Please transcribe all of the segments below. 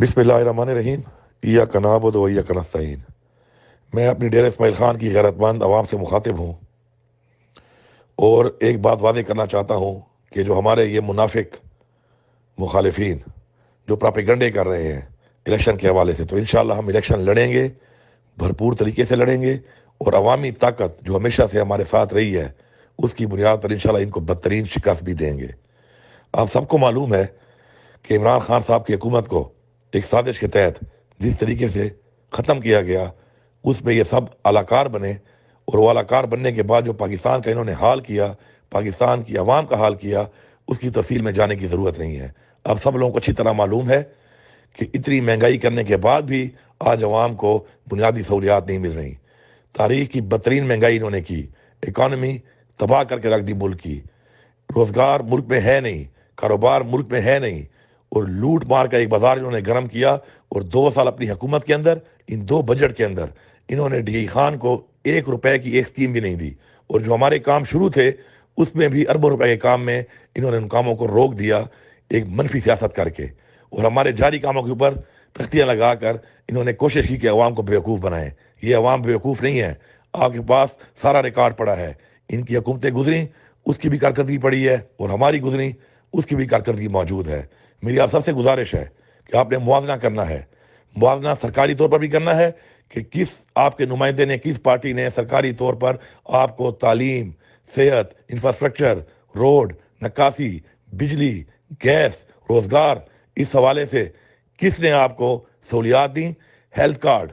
बिस्मिल्लाहिर्रहमानिर्रहीम। इय्याका नअबुदु व इय्याका नस्तईन। मैं अपनी डेरा इस्माइल खान की गैरतमंद आवाम से मुखातिब हूँ और एक बात वादे करना चाहता हूँ कि जो हमारे ये मुनाफिक मुखालिफिन जो प्रोपेगंडे कर रहे हैं इलेक्शन के हवाले से, तो इंशाअल्लाह हम इलेक्शन लड़ेंगे, भरपूर तरीके से लड़ेंगे और अवामी ताकत जो हमेशा से हमारे साथ रही है उसकी बुनियाद पर इंशाअल्लाह इनको बदतरीन शिकस्त भी देंगे। आप सबको मालूम है कि इमरान खान साहब की हुकूमत को एक साजिश के तहत जिस तरीके से ख़त्म किया गया, उसमें ये सब अलाकार बने और वो अलाकार बनने के बाद जो पाकिस्तान का इन्होंने हाल किया, पाकिस्तान की आवाम का हाल किया, उसकी तफसील में जाने की ज़रूरत नहीं है। अब सब लोगों को अच्छी तरह मालूम है कि इतनी महंगाई करने के बाद भी आज अवाम को बुनियादी सहूलियात नहीं मिल रही। तारीख की बदतरीन महंगाई इन्होंने की, इकॉनमी तबाह करके रख दी मुल्क की, रोज़गार मुल्क में है नहीं, कारोबार मुल्क में है नहीं और लूट मार का एक बाजार इन्होंने गर्म किया। और 2 साल अपनी हुकूमत के अंदर, इन 2 बजट के अंदर इन्होंने डी खान को 1 रुपए की एक स्कीम भी नहीं दी और जो हमारे काम शुरू थे उसमें भी अरबों रुपए के काम में इन्होंने उन कामों को रोक दिया एक मनफी सियासत करके। और हमारे जारी कामों के ऊपर तख्तियाँ लगा कर इन्होंने कोशिश की कि अवाम को बेवकूफ़ बनाएं। ये अवाम बेवकूफ़ नहीं है, आपके पास सारा रिकॉर्ड पड़ा है। इनकी हुकूमतें गुजरी, उसकी भी कारकर्दगी पड़ी है और हमारी गुजरी, उसकी भी कारकर्दगी मौजूद है। मेरी आप सबसे गुजारिश है कि आपने मुआवजा करना है, मुआवजा सरकारी तौर पर भी करना है कि किस आपके नुमाइंदे ने, किस पार्टी ने सरकारी तौर पर आपको तालीम, सेहत, इंफ्रास्ट्रक्चर, रोड, नक्कासी, बिजली, गैस, रोज़गार, इस हवाले से किसने आपको सहूलियात दी। हेल्थ कार्ड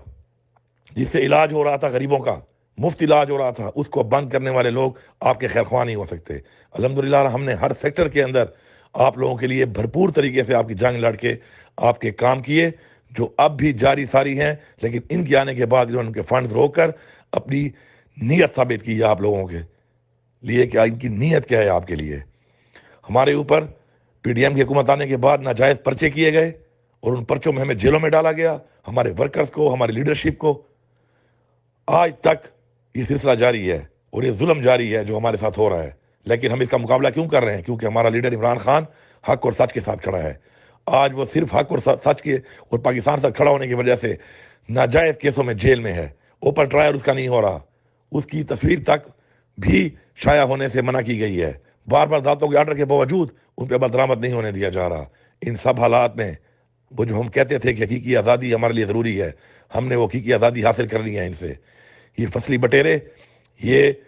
जिससे इलाज हो रहा था गरीबों का, मुफ्त इलाज हो रहा था, उसको बंद करने वाले लोग आपके खैरख्वाह नहीं हो सकते। अल्हम्दुलिल्लाह हमने हर सेक्टर के अंदर आप लोगों के लिए भरपूर तरीके से आपकी जंग लड़ के आपके काम किए जो अब भी जारी सारी हैं, लेकिन इनके आने के बाद इन्होंने उनके फंड्स रोक कर अपनी नीयत साबित की है आप लोगों के लिए कि इनकी नीयत क्या है आपके लिए। हमारे ऊपर पीडीएम की हुकूमत आने के बाद नाजायज़ पर्चे किए गए और उन पर्चों में हमें जेलों में डाला गया, हमारे वर्कर्स को, हमारी लीडरशिप को। आज तक ये सिलसिला जारी है और ये जुल्म जारी है जो हमारे साथ हो रहा है, लेकिन हम इसका मुकाबला क्यों कर रहे हैं? क्योंकि हमारा लीडर इमरान खान हक और सच के साथ खड़ा है। आज वो सिर्फ हक और सच के और पाकिस्तान के साथ खड़ा होने की वजह से नाजायज़ केसों में जेल में है। ओपन ट्रायल उसका नहीं हो रहा, उसकी तस्वीर तक भी शाया होने से मना की गई है। बार बार अदालतों के आर्डर के बावजूद उन पर अमल दरामद नहीं होने दिया जा रहा। इन सब हालात में वो जो हम कहते थे कि हकीकी आज़ादी हमारे लिए ज़रूरी है, हमने वो हकीकी आज़ादी हासिल कर ली है इनसे। ये फसली बटेरे, ये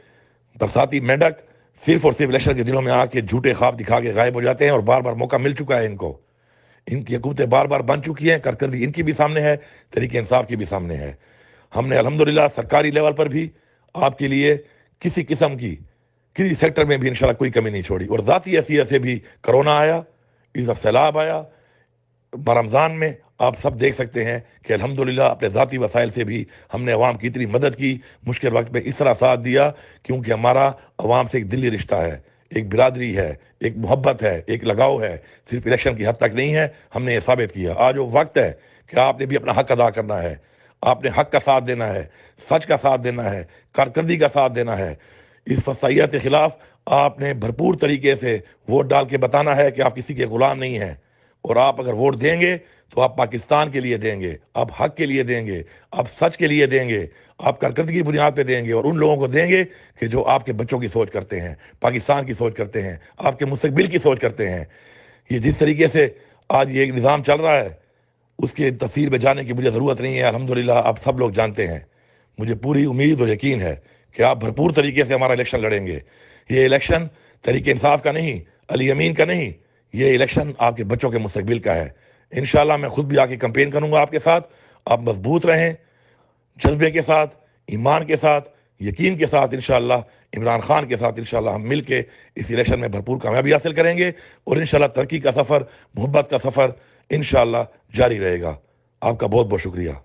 बरसाती मेंढक सिर्फ और सिर्फ इलेक्शन के दिनों में आके झूठे ख्वाब दिखा के गायब हो जाते हैं और बार बार मौका मिल चुका है इनको। इनकी हुकूमतें बार बार बन चुकी हैं, कारकर्दगी इनकी भी सामने है, तरीके इंसाफ की भी सामने है। हमने अल्हम्दुलिल्लाह सरकारी लेवल पर भी आपके लिए किसी किस्म की किसी सेक्टर में भी इंशाल्लाह कोई कमी नहीं छोड़ी। और ज़ाती हैसियत से भी कोरोना आया, इस वक्त सैलाब आया, रमज़ान में आप सब देख सकते हैं कि अल्हम्दुलिल्लाह अपने ज़ाती वसाइल से भी हमने अवाम की इतनी मदद की, मुश्किल वक्त में इस तरह साथ दिया क्योंकि हमारा अवाम से एक दिली रिश्ता है, एक बिरादरी है, एक मोहब्बत है, एक लगाव है, सिर्फ इलेक्शन की हद तक नहीं है। हमने ये साबित किया। आज वो वक्त है कि आपने भी अपना हक अदा करना है, आपने हक का साथ देना है, सच का साथ देना है, कारकर्दगी का साथ देना है। इस फसाइयत के खिलाफ आपने भरपूर तरीके से वोट डाल के बताना है कि आप किसी के गुलाम नहीं हैं और आप अगर वोट देंगे तो आप पाकिस्तान के लिए देंगे, आप हक के लिए देंगे, आप सच के लिए देंगे, आप कारकर्दगी की बुनियाद पे देंगे और उन लोगों को देंगे कि जो आपके बच्चों की सोच करते हैं, पाकिस्तान की सोच करते हैं, आपके मुस्तकबिल की सोच करते हैं। ये जिस तरीके से आज ये एक निज़ाम चल रहा है उसके तफसील में जाने की मुझे ज़रूरत नहीं है। अल्हम्दुलिल्लाह आप सब लोग जानते हैं। मुझे पूरी उम्मीद और यकीन है कि आप भरपूर तरीके से हमारा इलेक्शन लड़ेंगे। ये इलेक्शन तरीके इंसाफ का नहीं, अली अमीन का नहीं, ये इलेक्शन आपके बच्चों के मुस्तकबिल का है। इंशाल्लाह मैं खुद भी आके कैंपेन करूंगा आपके साथ। आप मजबूत रहें, जज्बे के साथ, ईमान के साथ, यकीन के साथ। इंशाल्लाह इमरान खान के साथ इंशाल्लाह हम मिल के इस इलेक्शन में भरपूर कामयाबी हासिल करेंगे और इंशाल्लाह तरक्की का सफ़र, मोहब्बत का सफ़र इंशाल्लाह जारी रहेगा। आपका बहुत बहुत शुक्रिया।